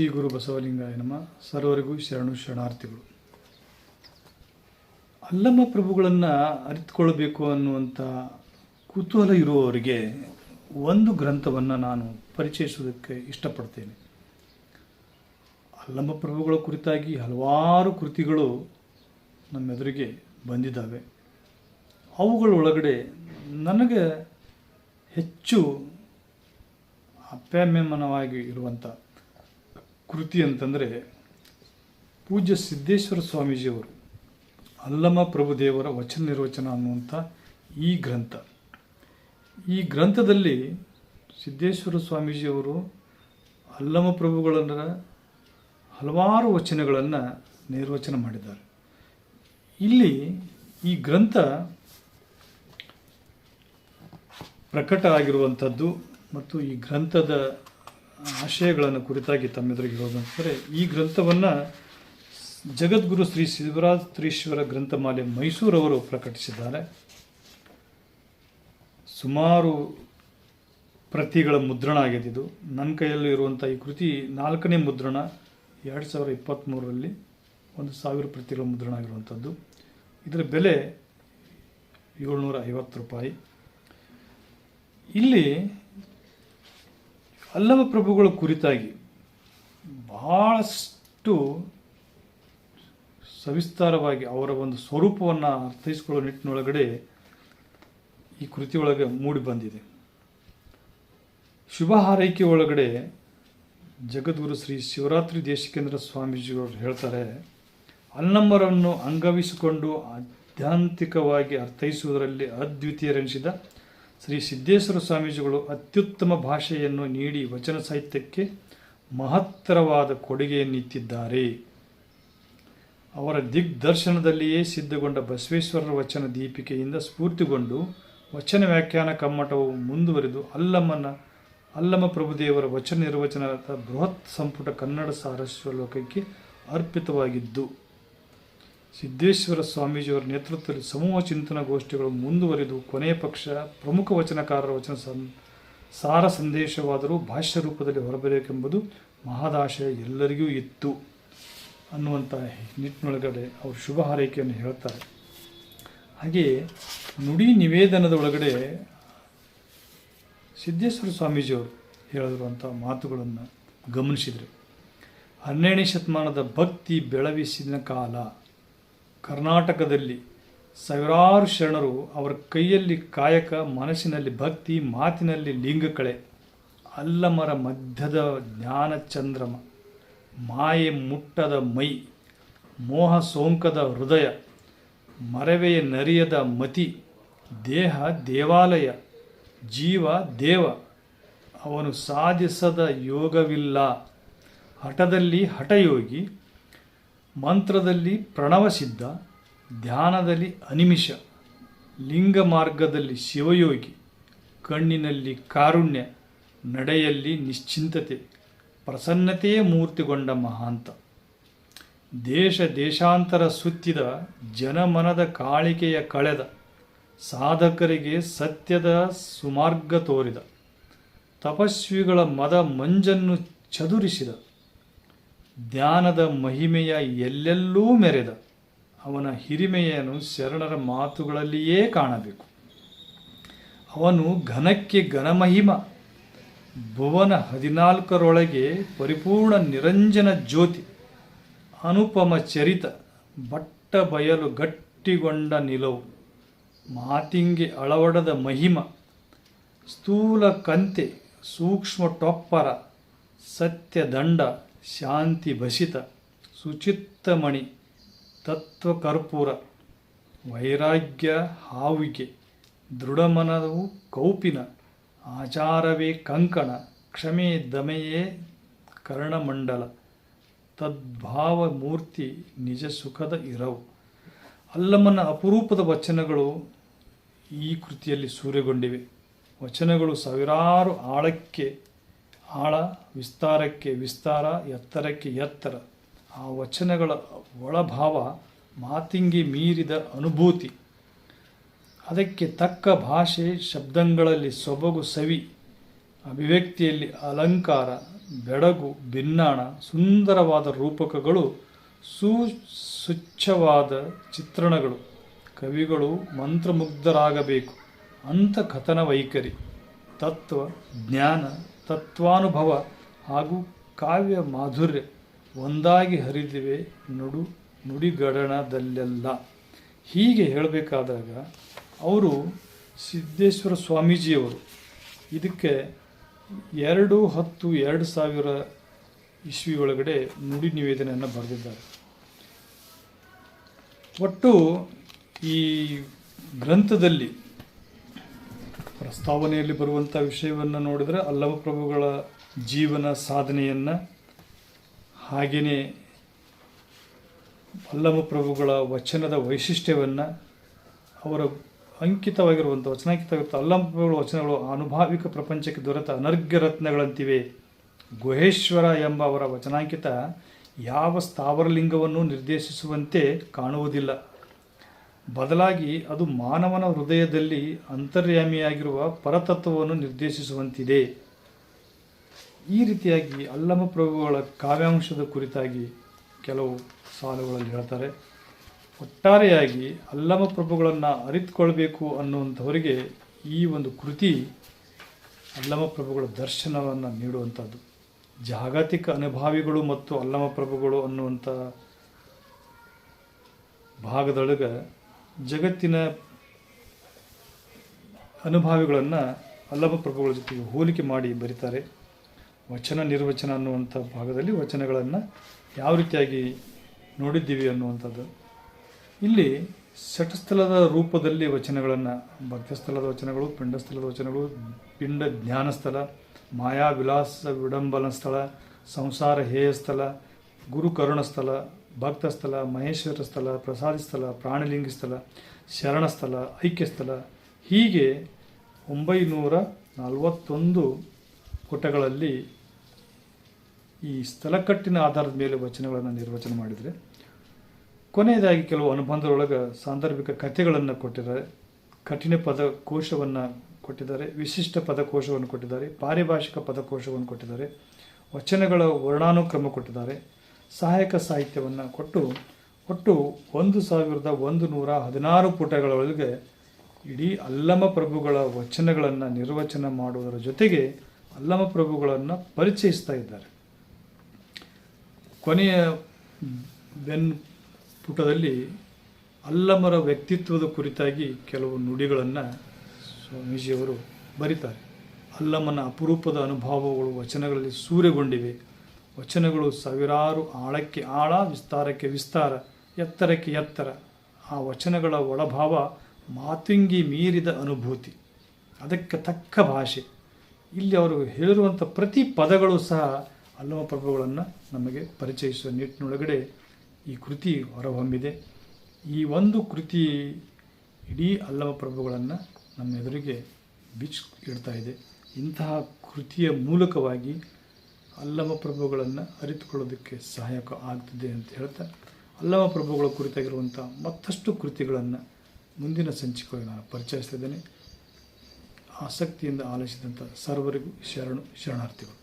ಶ್ರೀ ಗುರು ಬಸವಲಿಂಗಾಯ ನಮಃ. ಸರ್ವರಿಗೂ ಶರಣು ಶರಣಾರ್ಥಿಗಳು. ಅಲ್ಲಮ ಪ್ರಭುಗಳನ್ನು ಅರಿತುಕೊಳ್ಳಬೇಕು ಅನ್ನುವಂಥ ಕುತೂಹಲ ಇರುವವರಿಗೆ ಒಂದು ಗ್ರಂಥವನ್ನು ನಾನು ಪರಿಚಯಿಸುವುದಕ್ಕೆ ಇಷ್ಟಪಡ್ತೇನೆ. ಅಲ್ಲಮ ಪ್ರಭುಗಳ ಕುರಿತಾಗಿ ಹಲವಾರು ಕೃತಿಗಳು ನಮ್ಮೆದುರಿಗೆ ಬಂದಿದ್ದಾವೆ. ಅವುಗಳೊಳಗಡೆ ನನಗೆ ಹೆಚ್ಚು ಅಪ್ಯಾಮ್ಯಮನವಾಗಿ ಇರುವಂಥ ಕೃತಿ ಅಂತಂದರೆ ಪೂಜ್ಯ ಸಿದ್ದೇಶ್ವರ ಸ್ವಾಮೀಜಿಯವರು ಅಲ್ಲಮ ಪ್ರಭುದೇವರ ವಚನ ನಿರ್ವಚನ ಅನ್ನುವಂಥ ಈ ಗ್ರಂಥ. ಈ ಗ್ರಂಥದಲ್ಲಿ ಸಿದ್ದೇಶ್ವರ ಸ್ವಾಮೀಜಿಯವರು ಅಲ್ಲಮ ಪ್ರಭುಗಳನ್ನು ಹಲವಾರು ವಚನಗಳನ್ನು ನಿರ್ವಚನ ಮಾಡಿದ್ದಾರೆ. ಇಲ್ಲಿ ಈ ಗ್ರಂಥ ಪ್ರಕಟ ಆಗಿರುವಂಥದ್ದು ಮತ್ತು ಈ ಗ್ರಂಥದ ಆಶಯಗಳನ್ನು ಕುರಿತಾಗಿ ತಮ್ಮೆದುರಿಗೆ ಹೇಳೋದಂತಂದರೆ, ಈ ಗ್ರಂಥವನ್ನು ಜಗದ್ಗುರು ಶ್ರೀ ಶಿವರಾತ್ರೀಶ್ವರ ಗ್ರಂಥಮಾಲೆ ಮೈಸೂರವರು ಪ್ರಕಟಿಸಿದ್ದಾರೆ. ಸುಮಾರು ಪ್ರತಿಗಳ ಮುದ್ರಣ ಆಗಿದೆ. ಇದು ನನ್ನ ಕೈಯಲ್ಲಿ ಇರುವಂಥ ಈ ಕೃತಿ 4ನೇ ಮುದ್ರಣ 2023ರಲ್ಲಿ 1000 ಪ್ರತಿಗಳ ಮುದ್ರಣ ಆಗಿರುವಂಥದ್ದು. ಇದರ ಬೆಲೆ 750 ರೂಪಾಯಿ. ಇಲ್ಲಿ ಅಲ್ಲಮ ಪ್ರಭುಗಳ ಕುರಿತಾಗಿ ಬಹಳಷ್ಟು ಸವಿಸ್ತಾರವಾಗಿ ಅವರ ಒಂದು ಸ್ವರೂಪವನ್ನು ಅರ್ಥೈಸಿಕೊಳ್ಳೋ ನಿಟ್ಟಿನೊಳಗಡೆ ಈ ಕೃತಿಯೊಳಗೆ ಮೂಡಿ ಬಂದಿದೆ. ಶುಭ ಹಾರೈಕೆ ಒಳಗಡೆ ಜಗದ್ಗುರು ಶ್ರೀ ಶಿವರಾತ್ರಿ ದೇಶಿಕೇಂದ್ರ ಸ್ವಾಮೀಜಿಯವರು ಹೇಳ್ತಾರೆ, ಅಲ್ಲಮರನ್ನು ಅಂಗವಿಸಿಕೊಂಡು ಆಧ್ಯಾತ್ಮಿಕವಾಗಿ ಅರ್ಥೈಸುವುದರಲ್ಲಿ ಅದ್ವಿತೀಯರೆನಿಸಿದ ಶ್ರೀ ಸಿದ್ದೇಶ್ವರ ಸ್ವಾಮೀಜಿಗಳು ಅತ್ಯುತ್ತಮ ಭಾಷೆಯನ್ನು ನೀಡಿ ವಚನ ಸಾಹಿತ್ಯಕ್ಕೆ ಮಹತ್ತರವಾದ ಕೊಡುಗೆಯನ್ನಿತ್ತಿದ್ದಾರೆ. ಅವರ ದಿಗ್ದರ್ಶನದಲ್ಲಿಯೇ ಸಿದ್ಧಗೊಂಡ ಬಸವೇಶ್ವರರ ವಚನ ದೀಪಿಕೆಯಿಂದ ಸ್ಫೂರ್ತಿಗೊಂಡು ವಚನ ವ್ಯಾಖ್ಯಾನ ಕಮ್ಮಟವು ಮುಂದುವರಿದು ಅಲ್ಲಮ ಪ್ರಭುದೇವರ ವಚನ ನಿರ್ವಚನದ ಬೃಹತ್ ಸಂಪುಟ ಕನ್ನಡ ಸಾರಸ್ವ ಲೋಕಕ್ಕೆ ಅರ್ಪಿತವಾಗಿದ್ದು, ಸಿದ್ದೇಶ್ವರ ಸ್ವಾಮೀಜಿಯವರ ನೇತೃತ್ವದಲ್ಲಿ ಸಮೂಹ ಚಿಂತನ ಗೋಷ್ಠಿಗಳು ಮುಂದುವರಿದು ಕೊನೆಯ ಪಕ್ಷ ಪ್ರಮುಖ ವಚನಕಾರರ ವಚನ ಸಾರ ಸಂದೇಶವಾದರೂ ಭಾಷ್ಯ ರೂಪದಲ್ಲಿ ಹೊರಬರಬೇಕೆಂಬುದು ಮಹದಾಶಯ ಎಲ್ಲರಿಗೂ ಇತ್ತು ಅನ್ನುವಂಥ ನಿಟ್ಟಿನೊಳಗಡೆ ಅವರು ಶುಭ ಹಾರೈಕೆಯನ್ನು ಹೇಳ್ತಾರೆ. ಹಾಗೆಯೇ ನುಡಿ ನಿವೇದನದ ಒಳಗಡೆ ಸಿದ್ದೇಶ್ವರ ಸ್ವಾಮೀಜಿಯವರು ಹೇಳಿರುವಂಥ ಮಾತುಗಳನ್ನು ಗಮನಿಸಿದರೆ, 12ನೇ ಶತಮಾನದ ಭಕ್ತಿ ಬೆಳವಿಸಿದ ಕಾಲ. ಕರ್ನಾಟಕದಲ್ಲಿ ಸಾವಿರಾರು ಶರಣರು ಅವರ ಕೈಯಲ್ಲಿ ಕಾಯಕ, ಮನಸ್ಸಿನಲ್ಲಿ ಭಕ್ತಿ, ಮಾತಿನಲ್ಲಿ ಲಿಂಗಕಳೆ. ಅಲ್ಲಮರ ಮಧ್ಯದ ಜ್ಞಾನ ಚಂದ್ರಮ, ಮಾಯೆ ಮುಟ್ಟದ ಮೈ, ಮೋಹ ಸೋಂಕದ ಹೃದಯ, ಮರವೆಯ ನರಿಯದ ಮತಿ, ದೇಹ ದೇವಾಲಯ, ಜೀವ ದೇವ, ಅವನು ಸಾಧಿಸದ ಯೋಗವಿಲ್ಲ. ಹಠದಲ್ಲಿ ಹಠಯೋಗಿ, ಮಂತ್ರದಲ್ಲಿ ಪ್ರಣವಸಿದ್ಧ, ಧ್ಯಾನದಲ್ಲಿ ಅನಿಮಿಷ, ಲಿಂಗ ಮಾರ್ಗದಲ್ಲಿ ಶಿವಯೋಗಿ, ಕಣ್ಣಿನಲ್ಲಿ ಕಾರುಣ್ಯ, ನಡೆಯಲ್ಲಿ ನಿಶ್ಚಿಂತತೆ, ಪ್ರಸನ್ನತೆಯೇ ಮೂರ್ತಿಗೊಂಡ ಮಹಾಂತ. ದೇಶ ದೇಶಾಂತರ ಸುತ್ತಿದ ಜನಮನದ ಕಾಳಿಕೆಯ ಕಳೆದ, ಸಾಧಕರಿಗೆ ಸತ್ಯದ ಸುಮಾರ್ಗ ತೋರಿದ, ತಪಸ್ವಿಗಳ ಮದ ಮಂಜನ್ನು ಚದುರಿಸಿದ, ಧ್ಯಾನದ ಮಹಿಮೆಯ ಎಲ್ಲೆಲ್ಲೂ ಮೆರೆದ. ಅವನ ಹಿರಿಮೆಯನ್ನು ಶರಣರ ಮಾತುಗಳಲ್ಲಿಯೇ ಕಾಣಬೇಕು. ಅವನು ಘನಕ್ಕೆ ಘನಮಹಿಮ, ಭುವನ 14ರೊಳಗೆ ಪರಿಪೂರ್ಣ ನಿರಂಜನ ಜ್ಯೋತಿ, ಅನುಪಮ ಚರಿತ, ಬಟ್ಟ ಬಯಲು ಗಟ್ಟಿಗೊಂಡ ನಿಲವು, ಮಾತಿಂಗೆ ಅಳವಡದ ಮಹಿಮ, ಸ್ಥೂಲ ಕಂತೆ, ಸೂಕ್ಷ್ಮ ಟೊಪ್ಪರ, ಸತ್ಯದಂಡ, ಶಾಂತಿ ಭಸಿತ, ಸುಚಿತ್ತಮಣಿ, ತತ್ವಕರ್ಪೂರ, ವೈರಾಗ್ಯ ಹಾವಿಗೆ, ದೃಢಮನವು ಕೌಪಿನ, ಆಚಾರವೇ ಕಂಕಣ, ಕ್ಷಮೆ ದಮೆಯೇ ಕರ್ಣಮಂಡಲ, ತದ್ಭಾವ ಮೂರ್ತಿ ನಿಜ ಸುಖದ ಇರವು. ಅಲ್ಲಮನ ಅಪರೂಪದ ವಚನಗಳು ಈ ಕೃತಿಯಲ್ಲಿ ಸೂರೆಗೊಂಡಿವೆ. ವಚನಗಳು ಸಾವಿರಾರು ಆಳಕ್ಕೆ ಆಳ, ವಿಸ್ತಾರಕ್ಕೆ ವಿಸ್ತಾರ, ಎತ್ತರಕ್ಕೆ ಎತ್ತರ. ಆ ವಚನಗಳ ಒಳಭಾವ ಮಾತಿಂಗೆ ಮೀರಿದ ಅನುಭೂತಿ. ಅದಕ್ಕೆ ತಕ್ಕ ಭಾಷೆ, ಶಬ್ದಗಳಲ್ಲಿ ಸೊಬಗು, ಸವಿ, ಅಭಿವ್ಯಕ್ತಿಯಲ್ಲಿ ಅಲಂಕಾರ, ಬೆಡಗು, ಭಿನ್ನಾಣ, ಸುಂದರವಾದ ರೂಪಕಗಳು, ಸುಚ್ಛವಾದ ಚಿತ್ರಣಗಳು, ಕವಿಗಳು ಮಂತ್ರಮುಗ್ಧರಾಗಬೇಕು ಅಂಥ ಕಥನ ವೈಖರಿ, ತತ್ವ ಜ್ಞಾನ, ತತ್ವಾನುಭವ ಹಾಗೂ ಕಾವ್ಯ ಮಾಧುರ್ಯ ಒಂದಾಗಿ ಹರಿದಿವೆ ನುಡಿಗಡಣದಲ್ಲೆಲ್ಲ. ಹೀಗೆ ಹೇಳಬೇಕಾದಾಗ ಅವರು ಸಿದ್ದೇಶ್ವರ ಸ್ವಾಮೀಜಿಯವರು ಇದಕ್ಕೆ 2/10/2000 ಇಸ್ವಿ ಒಳಗಡೆ ನುಡಿ ನಿವೇದನೆಯನ್ನು ಬರೆದಿದ್ದಾರೆ. ಒಟ್ಟು ಈ ಗ್ರಂಥದಲ್ಲಿ ಪ್ರಸ್ತಾವನೆಯಲ್ಲಿ ಬರುವಂಥ ವಿಷಯವನ್ನು ನೋಡಿದರೆ ಅಲ್ಲಮ ಪ್ರಭುಗಳ ಜೀವನ ಸಾಧನೆಯನ್ನು, ಹಾಗೆಯೇ ಅಲ್ಲಮ ಪ್ರಭುಗಳ ವಚನದ ವೈಶಿಷ್ಟ್ಯವನ್ನು, ಅವರ ಅಂಕಿತವಾಗಿರುವಂಥ ವಚನಾಂಕಿತವಾಗಿರುವಂಥ ಅಲ್ಲಮ ಪ್ರಭುಗಳ ವಚನಗಳು ಅನುಭಾವಿಕ ಪ್ರಪಂಚಕ್ಕೆ ದೊರೆತ ಅನರ್ಘ್ಯ ರತ್ನಗಳಂತಿವೆ. ಗುಹೇಶ್ವರ ಎಂಬ ಅವರ ವಚನಾಂಕಿತ ಯಾವ ಸ್ಥಾವರಲಿಂಗವನ್ನು ನಿರ್ದೇಶಿಸುವಂತೆ ಕಾಣುವುದಿಲ್ಲ. ಬದಲಾಗಿ ಅದು ಮಾನವನ ಹೃದಯದಲ್ಲಿ ಅಂತರ್ಯಾಮಿಯಾಗಿರುವ ಪರತತ್ವವನ್ನು ನಿರ್ದೇಶಿಸುವಂತಿದೆ. ಈ ರೀತಿಯಾಗಿ ಅಲ್ಲಮ ಪ್ರಭುಗಳ ಕಾವ್ಯಾಂಶದ ಕುರಿತಾಗಿ ಕೆಲವು ಸಾಲುಗಳಲ್ಲಿ ಹೇಳ್ತಾರೆ. ಒಟ್ಟಾರೆಯಾಗಿ ಅಲ್ಲಮ ಪ್ರಭುಗಳನ್ನು ಅರಿತುಕೊಳ್ಬೇಕು ಅನ್ನುವಂಥವರಿಗೆ ಈ ಒಂದು ಕೃತಿ ಅಲ್ಲಮ ಪ್ರಭುಗಳ ದರ್ಶನವನ್ನು ನೀಡುವಂಥದ್ದು. ಜಾಗತಿಕ ಅನುಭಾವಿಗಳು ಮತ್ತು ಅಲ್ಲಮ ಪ್ರಭುಗಳು ಅನ್ನುವಂಥ ಭಾಗದೊಳಗೆ ಜಗತ್ತಿನ ಅನುಭಾವಿಗಳನ್ನು ಅಲ್ಲಮ ಪ್ರಭುಗಳ ಜೊತೆಗೆ ಹೋಲಿಕೆ ಮಾಡಿ ಬರೀತಾರೆ. ವಚನ ನಿರ್ವಚನ ಅನ್ನುವಂಥ ಭಾಗದಲ್ಲಿ ವಚನಗಳನ್ನು ಯಾವ ರೀತಿಯಾಗಿ ನೋಡಿದ್ದೀವಿ ಅನ್ನುವಂಥದ್ದು. ಇಲ್ಲಿ ಷಟ್ಸ್ಥಲದ ರೂಪದಲ್ಲಿ ವಚನಗಳನ್ನು, ಭಕ್ತಸ್ಥಲದ ವಚನಗಳು, ಪಿಂಡಸ್ಥಲದ ವಚನಗಳು, ಪಿಂಡ ಜ್ಞಾನಸ್ಥಳ, ಮಾಯಾ ವಿಲಾಸ ವಿಡಂಬನ ಸ್ಥಳ, ಸಂಸಾರ ಹೇಯಸ್ಥಳ, ಗುರುಕರುಣಸ್ಥಳ, ಭಕ್ತಸ್ಥಳ, ಮಹೇಶ್ವರ ಸ್ಥಳ, ಪ್ರಸಾದಿ ಸ್ಥಳ, ಪ್ರಾಣಲಿಂಗಿ ಸ್ಥಳ, ಶರಣಸ್ಥಳ, ಐಕ್ಯಸ್ಥಳ, ಹೀಗೆ 941 ಪುಟಗಳಲ್ಲಿ ಈ ಸ್ಥಳಕಟ್ಟಿನ ಆಧಾರದ ಮೇಲೆ ವಚನಗಳನ್ನು ನಿರ್ವಚನ ಮಾಡಿದರೆ, ಕೊನೆಯದಾಗಿ ಕೆಲವು ಅನುಬಂಧದೊಳಗೆ ಸಾಂದರ್ಭಿಕ ಕಥೆಗಳನ್ನು ಕೊಟ್ಟಿದ್ದಾರೆ, ಕಠಿಣ ಪದಕೋಶವನ್ನು ಕೊಟ್ಟಿದ್ದಾರೆ, ವಿಶಿಷ್ಟ ಪದಕೋಶವನ್ನು ಕೊಟ್ಟಿದ್ದಾರೆ, ಪಾರಿಭಾಷಿಕ ಪದಕೋಶವನ್ನು ಕೊಟ್ಟಿದ್ದಾರೆ, ವಚನಗಳ ವರ್ಣಾನುಕ್ರಮ ಕೊಟ್ಟಿದ್ದಾರೆ, ಸಹಾಯಕ ಸಾಹಿತ್ಯವನ್ನು ಕೊಟ್ಟು ಒಟ್ಟು 1116 ಪುಟಗಳೊಳಗೆ ಇಡೀ ಅಲ್ಲಮ ಪ್ರಭುಗಳ ವಚನಗಳನ್ನು ನಿರ್ವಚನ ಮಾಡುವುದರ ಜೊತೆಗೆ ಅಲ್ಲಮ ಪ್ರಭುಗಳನ್ನು ಪರಿಚಯಿಸ್ತಾ ಇದ್ದಾರೆ. ಕೊನೆಯ ಪುಟದಲ್ಲಿ ಅಲ್ಲಮರ ವ್ಯಕ್ತಿತ್ವದ ಕುರಿತಾಗಿ ಕೆಲವು ನುಡಿಗಳನ್ನು ಸ್ವಾಮೀಜಿಯವರು ಬರೀತಾರೆ. ಅಲ್ಲಮನ ಅಪರೂಪದ ಅನುಭವಗಳು ವಚನಗಳಲ್ಲಿ ಸೂರೆಗೊಂಡಿವೆ. ವಚನಗಳು ಸಾವಿರಾರು ಆಳಕ್ಕೆ ಆಳ, ವಿಸ್ತಾರಕ್ಕೆ ವಿಸ್ತಾರ, ಎತ್ತರಕ್ಕೆ ಎತ್ತರ. ಆ ವಚನಗಳ ಒಳಭಾವ ಮಾತುಂಗಿ ಮೀರಿದ ಅನುಭೂತಿ, ಅದಕ್ಕೆ ತಕ್ಕ ಭಾಷೆ. ಇಲ್ಲಿ ಅವರು ಹೇಳಿರುವಂಥ ಪ್ರತಿ ಪದಗಳು ಸಹ ಅಲ್ಲಮ ಪ್ರಭುಗಳನ್ನು ನಮಗೆ ಪರಿಚಯಿಸುವ ನಿಟ್ಟಿನೊಳಗಡೆ ಈ ಕೃತಿ ಹೊರಹೊಮ್ಮಿದೆ. ಈ ಒಂದು ಕೃತಿ ಇಡೀ ಅಲ್ಲಮ ಪ್ರಭುಗಳನ್ನು ನಮ್ಮ ಎದುರಿಗೆ ಇಡ್ತಾ ಇದೆ. ಇಂತಹ ಕೃತಿಯ ಮೂಲಕವಾಗಿ ಅಲ್ಲಮ ಪ್ರಭುಗಳನ್ನು ಅರಿತುಕೊಳ್ಳೋದಕ್ಕೆ ಸಹಾಯಕ ಆಗ್ತದೆ ಅಂತ ಹೇಳ್ತಾ, ಅಲ್ಲಮ ಪ್ರಭುಗಳ ಕುರಿತಾಗಿರುವಂಥ ಮತ್ತಷ್ಟು ಕೃತಿಗಳನ್ನು ಮುಂದಿನ ಸಂಚಿಕೆಯಲ್ಲಿ ನಾನು ಪರಿಚಯಿಸ್ತಿದ್ದೇನೆ. ಆಸಕ್ತಿಯಿಂದ ಆಲಿಸಿದಂಥ ಸರ್ವರಿಗೂ ಶರಣಾರ್ಥಿಗಳು.